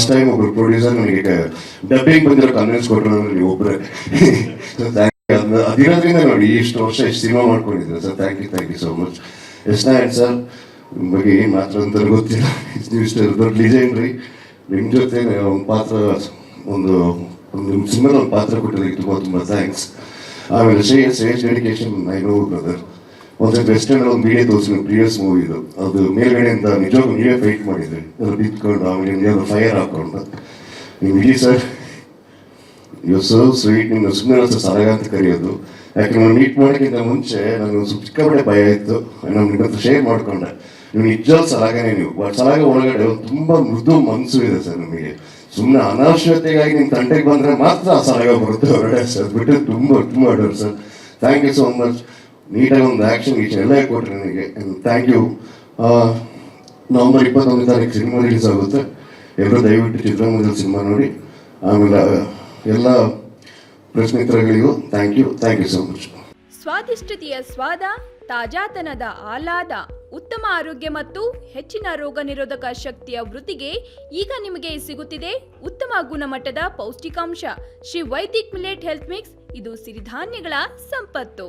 First time ಒಬ್ಬರು producer ನನಗೆ dubbing ಬಂದಿರೋ ಕನ್ವಿನ್ಸ್ ಕೊಟ್ಟರು ನೀವು ಒಬ್ಬರೇ. So thank you. ಅದಿರೋದ್ರಿಂದ ನೋಡಿ ಇಷ್ಟು ವರ್ಷ ಇಷ್ಟು ಸಿನಿಮಾ ಮಾಡ್ಕೊಂಡಿದ್ದೆ sir. Thank you so much. S Narayan sir ನಿಮ್ಮ ಬಗ್ಗೆ ಏನು ಮಾತ್ರ ಅಂತ ಗೊತ್ತಿಲ್ಲ, ನೀವು ಇಷ್ಟು ದೊಡ್ಡ ಲಿಜೆಂಡ್ರಿ. ನಿಮ್ಮ ಜೊತೆ ಒಂದು ಪಾತ್ರ ಒಂದು ಸಿನಿಮಾದ ಒಂದು ಪಾತ್ರ ಕೊಟ್ಟಿದ್ದಕ್ಕೆ ತುಂಬ ಥ್ಯಾಂಕ್ಸ್. ಆಮೇಲೆ stage dedication I know brother. ಒಂದು ವೆಸ್ಟರ್ನ್ ಒಂದು ವಿಡಿಯೋ ತೋರಿಸಿ ಪ್ರೀವಿಯಸ್ ಮೂವಿದು, ಅದು ಮೇಲ್ಗಡೆಯಿಂದ ನಿಜವಾಗ್ಲೂ ನೀವೇ ಫೈಟ್ ಮಾಡಿದ್ರಿ, ಅದು ಬಿತ್ಕೊಂಡು ಆಮೇಲೆ ಫೈರ್ ಹಾಕೊಂಡು. ನೀವು ಇಡೀ ಸರ್ ಯು ಸೋ ಸ್ವೀಟ್. ನಿಮ್ಮ ಸುಮ್ಮನೆ ಸಲಗ ಅಂತ ಕರೆಯೋದು, ಯಾಕೆ ನಾನು ಮೀಟ್ ಮಾಡೋಕ್ಕಿಂತ ಮುಂಚೆ ನನಗೆ ಸಿಕ್ಕಾಪಟ್ಟೆ ಭಯ ಇತ್ತು. ನಾನು ನಿಮ್ಮ ಹತ್ರ ಶೇರ್ ಮಾಡಿಕೊಂಡೆ, ನೀವು ನಿಜವಾದ ಸಲಾಗನೇ. ನೀವು ಸಲಾಗ ಒಳಗಡೆ ಒಂದು ತುಂಬ ಮೃದು ಮನಸ್ಸು ಇದೆ ಸರ್ ನಿಮಗೆ. ಸುಮ್ಮನೆ ಅನಾವಶ್ಯಕತೆಗಾಗಿ ನಿಮ್ಮ ತಂಟೆಗೆ ಬಂದರೆ ಮಾತ್ರ ಆ ಸಲಾಗ ಬರುತ್ತೆ ಹೊರಗಡೆ ಸರ್. ಬಿಟ್ಟರೆ ತುಂಬ ಹೊರಡೋರು sir. Thank you so much. ನೀಟಾಗಿ ಒಂದು ಆ್ಯಕ್ಷನ್ ಎಲ್ಲ ಕೊಟ್ಟರೆ ನನಗೆ ಥ್ಯಾಂಕ್ ಯು. ನವಂಬರ್ 21 ತಾರೀಕು ಸಿನಿಮಾ ರಿಲೀಸ್ ಆಗುತ್ತೆ. ಎಲ್ಲರೂ ದಯವಿಟ್ಟು ಚಿತ್ರಮಂದಿರದ ಸಿನಿಮಾ ನೋಡಿ. ಆಮೇಲೆ ಎಲ್ಲ ಪ್ರೆಸ್ ಮಿತ್ರಗಳಿಗೂ ಥ್ಯಾಂಕ್ ಯು ಸೋ ಮಚ್. ಸ್ವಾದಿಷ್ಟತೆಯ ಸ್ವಾದ, ತಾಜಾತನದ ಆಹ್ಲಾದ, ಉತ್ತಮ ಆರೋಗ್ಯ ಮತ್ತು ಹೆಚ್ಚಿನ ರೋಗ ನಿರೋಧಕ ಶಕ್ತಿಯ ವೃದ್ಧಿಗೆ ಈಗ ನಿಮಗೆ ಸಿಗುತ್ತಿದೆ ಉತ್ತಮ ಗುಣಮಟ್ಟದ ಪೌಷ್ಟಿಕಾಂಶ. Shri Vaidik millet health mix. ಇದು ಸಿರಿಧಾನ್ಯಗಳ ಸಂಪತ್ತು.